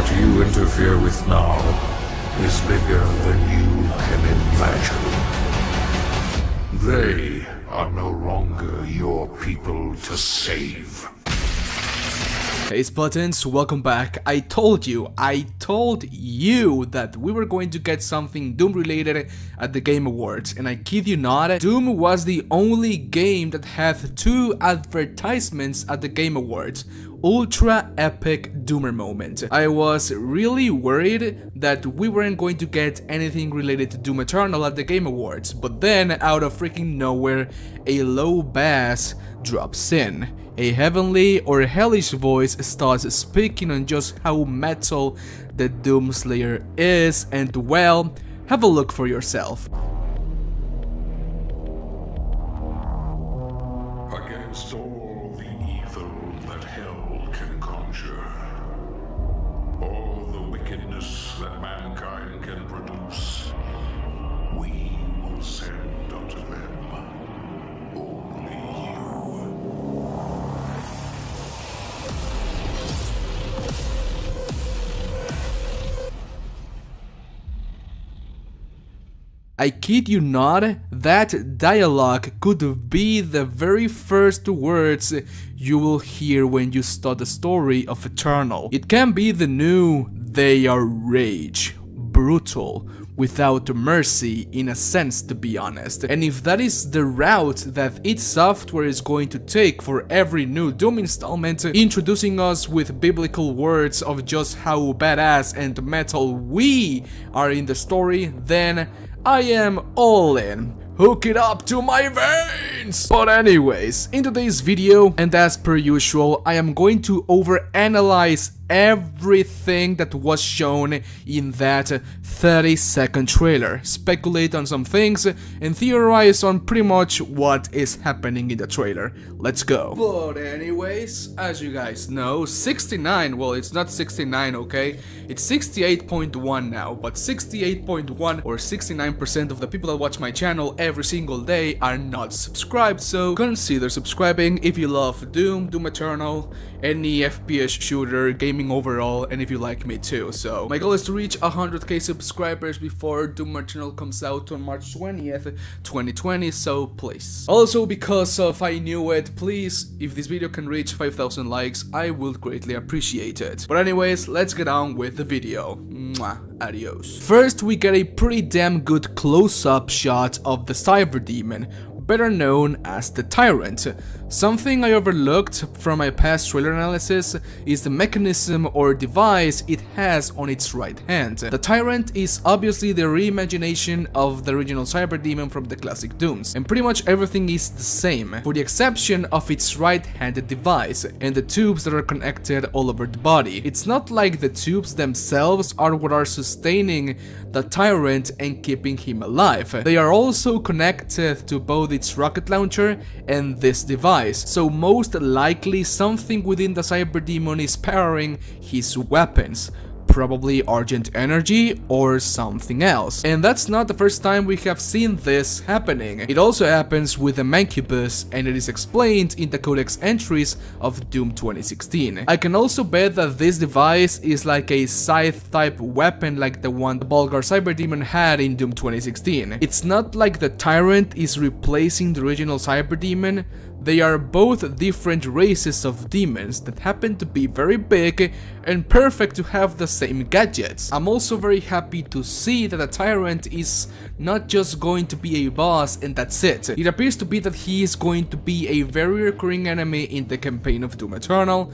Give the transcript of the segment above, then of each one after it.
What you interfere with now is bigger than you can imagine. They are no longer your people to save. Hey Spartans, welcome back. I told you that we were going to get something Doom related at the Game Awards, and I kid you not, Doom was the only game that had 2 advertisements at the Game Awards. Ultra epic Doomer moment. I was really worried that we weren't going to get anything related to Doom Eternal at the Game Awards, but then out of freaking nowhere, a low bass drops in. A heavenly or hellish voice starts speaking on just how metal the Doomslayer is, and well, have a look for yourself. Against all the evil that hell can conjure, all the wickedness that mankind can produce, we will send unto them only you. I kid you not, that dialogue could be the very first words you will hear when you start the story of Eternal. It can be the new "They are rage, brutal, without mercy" in a sense, to be honest. And if that is the route that id Software is going to take for every new Doom installment, introducing us with biblical words of just how badass and metal we are in the story, then I am all in. Hook it up to my veins! But anyways, in today's video, and as per usual, I am going to overanalyze everything that was shown in that 30-second trailer, speculate on some things, and theorize on pretty much what is happening in the trailer. Let's go. But anyways, as you guys know, 69, well, it's not 69, okay? It's 68.1 now, but 68.1 or 69% of the people that watch my channel every single day are not subscribed, so consider subscribing if you love Doom, Doom Eternal, any FPS shooter, gaming overall, and if you like me too. So my goal is to reach 100k subscribers before Doom Eternal comes out on March 20th, 2020, so please. Also, because of I knew it, please, if this video can reach 5,000 likes, I would greatly appreciate it. But anyways, let's get on with the video. Mwah. Adios. First, we get a pretty damn good close-up shot of the Cyber Demon, better known as the Tyrant. Something I overlooked from my past trailer analysis is the mechanism or device it has on its right hand. The Tyrant is obviously the reimagination of the original Cyber Demon from the classic Dooms, and pretty much everything is the same, for the exception of its right-handed device and the tubes that are connected all over the body. It's not like the tubes themselves are what are sustaining the Tyrant and keeping him alive. They are also connected to both its rocket launcher and this device, so most likely something within the Cyber Demon is powering his weapons. Probably Argent Energy or something else. And that's not the first time we have seen this happening. It also happens with the Mancubus, and it is explained in the codex entries of Doom 2016. I can also bet that this device is like a scythe type weapon like the one the Bulgar Cyber Demon had in Doom 2016. It's not like the Tyrant is replacing the original Cyber Demon. They are both different races of demons that happen to be very big and perfect to have the same gadgets. I'm also very happy to see that the Tyrant is not just going to be a boss and that's it. It appears to be that he is going to be a very recurring enemy in the campaign of Doom Eternal.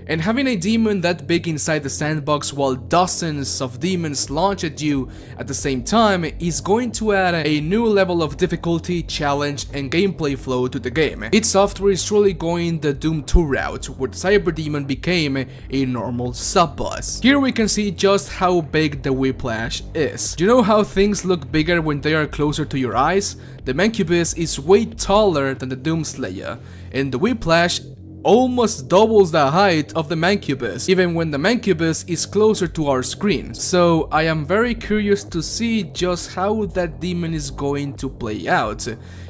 And having a demon that big inside the sandbox while dozens of demons launch at you at the same time is going to add a new level of difficulty, challenge, and gameplay flow to the game. id Software is truly going the Doom 2 route, where the Cyber Demon became a normal sub-boss. Here we can see just how big the Whiplash is. Do you know how things look bigger when they are closer to your eyes? The Mancubus is way taller than the Doomslayer, and the Whiplash almost doubles the height of the Mancubus, even when the Mancubus is closer to our screen. So I am very curious to see just how that demon is going to play out.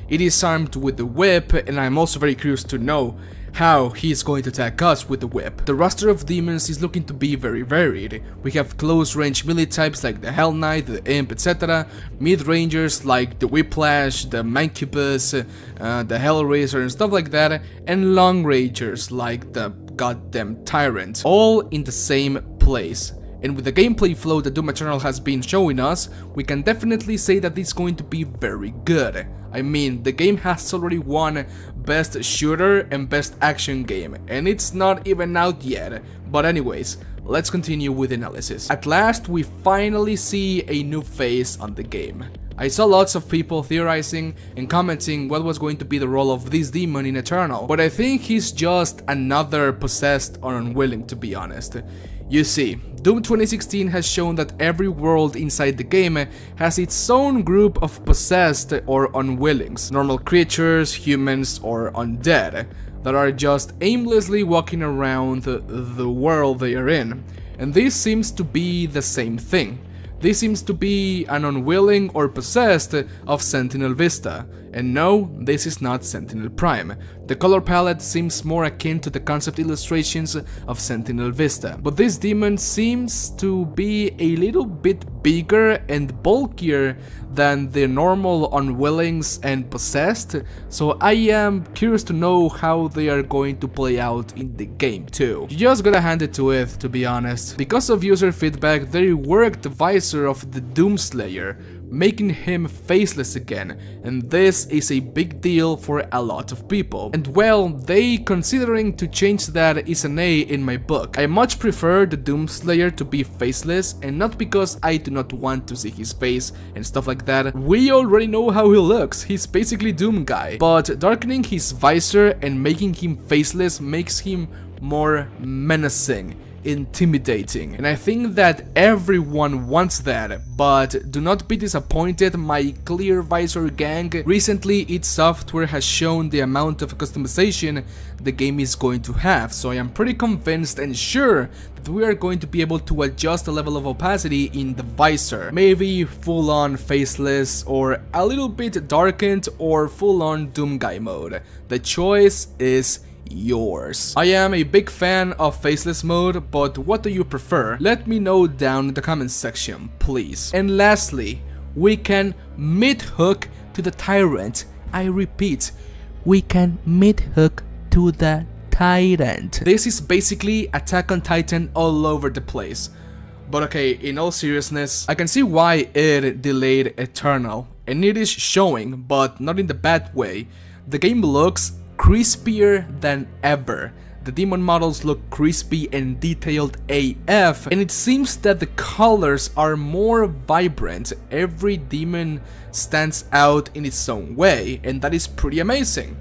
It is armed with the whip, and I'm also very curious to know how he's going to attack us with the whip. The roster of demons is looking to be very varied. We have close range melee types like the Hell Knight, the Imp, etc. Mid-rangers like the Whiplash, the Mancubus, the Hellraiser and stuff like that, and long rangers like the goddamn Tyrant, all in the same place. And with the gameplay flow that Doom Eternal has been showing us, we can definitely say that it's going to be very good. I mean, the game has already won Best Shooter and Best Action Game, and it's not even out yet. But anyways, let's continue with the analysis. At last, we finally see a new face on the game. I saw lots of people theorizing and commenting what was going to be the role of this demon in Eternal, but I think he's just another possessed or unwilling, to be honest. You see, Doom 2016 has shown that every world inside the game has its own group of possessed or unwillings, normal creatures, humans or undead, that are just aimlessly walking around the world they are in, and this seems to be the same thing. This seems to be an unwilling or possessed of Sentinel Vista, and no, this is not Sentinel Prime. The color palette seems more akin to the concept illustrations of Sentinel Vista, but this demon seems to be a little bit bigger and bulkier than the normal unwillings and possessed, so I am curious to know how they are going to play out in the game too. You just gotta hand it to it, to be honest. Because of user feedback, they reworked the visor of the Doomslayer, making him faceless again, and this is a big deal for a lot of people. And well, they considering to change that is an A in my book. I much prefer the Doomslayer to be faceless, and not because I do not want to see his face and stuff like that. We already know how he looks, he's basically Doom guy, but darkening his visor and making him faceless makes him more menacing, intimidating, and I think that everyone wants that. But do not be disappointed, my Clear Visor gang. Recently id Software has shown the amount of customization the game is going to have, so I am pretty convinced and sure that we are going to be able to adjust the level of opacity in the visor, maybe full on faceless or a little bit darkened or full on Doom guy mode. The choice is yours. I am a big fan of faceless mode, but what do you prefer? Let me know down in the comments section, please. And lastly, we can mid-hook to the Tyrant. I repeat, we can mid-hook to the Tyrant. This is basically Attack on Titan all over the place. But okay, in all seriousness, I can see why it delayed Eternal, and it is showing, but not in the bad way. The game looks crispier than ever. The demon models look crispy and detailed AF, and it seems that the colors are more vibrant. Every demon stands out in its own way, and that is pretty amazing.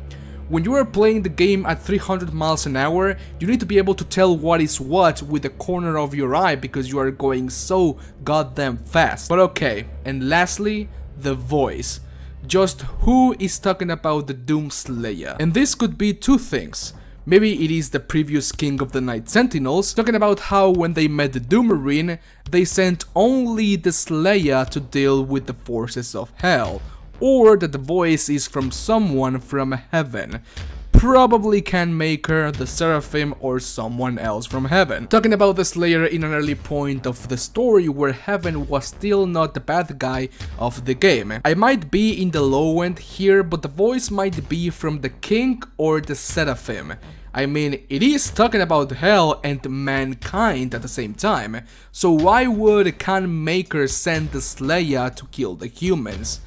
When you are playing the game at 300 miles an hour, you need to be able to tell what is what with the corner of your eye because you are going so goddamn fast. But okay, and lastly, the voice. Just who is talking about the Doomslayer? And this could be two things. Maybe it is the previous king of the Night Sentinels, talking about how when they met the Doom Marine, they sent only the Slayer to deal with the forces of hell. Or that the voice is from someone from heaven. Probably Canmaker, the Seraphim, or someone else from heaven. Talking about the Slayer in an early point of the story where heaven was still not the bad guy of the game. I might be in the low end here, but the voice might be from the king or the Seraphim. I mean, it is talking about hell and mankind at the same time, so why would Canmaker send the Slayer to kill the humans?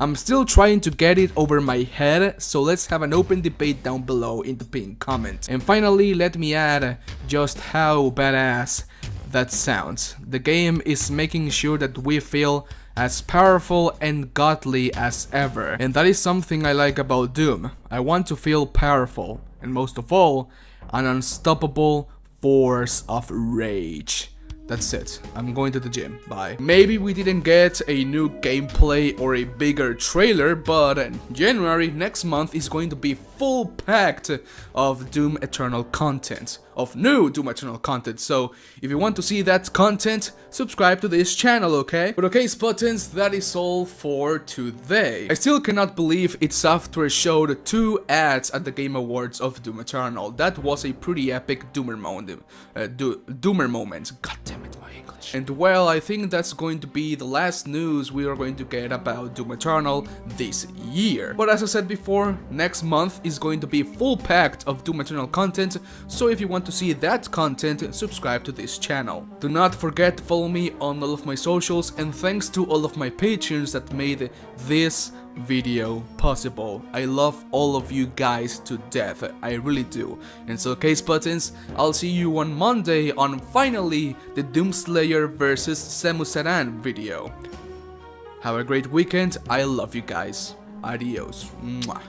I'm still trying to get it over my head, so let's have an open debate down below in the pinned comment. And finally, let me add just how badass that sounds. The game is making sure that we feel as powerful and godly as ever, and that is something I like about Doom. I want to feel powerful, and most of all, an unstoppable force of rage. That's it. I'm going to the gym. Bye. Maybe we didn't get a new gameplay or a bigger trailer, but January next month is going to be full packed of Doom Eternal content, of new Doom Eternal content. So if you want to see that content, subscribe to this channel, okay? But okay, Sputtons, that is all for today. I still cannot believe id Software showed 2 ads at the Game Awards of Doom Eternal. That was a pretty epic Doomer moment. God damn it, my English. And well, I think that's going to be the last news we are going to get about Doom Eternal this year. But as I said before, next month is going to be full packed of Doom Eternal content, so if you want to see that content, subscribe to this channel. Do not forget to follow me on all of my socials, and thanks to all of my patrons that made this video possible. I love all of you guys to death, I really do. And so, case buttons, I'll see you on Monday on finally the Doomslayer vs Semusaran video. Have a great weekend, I love you guys. Adios. Mwah.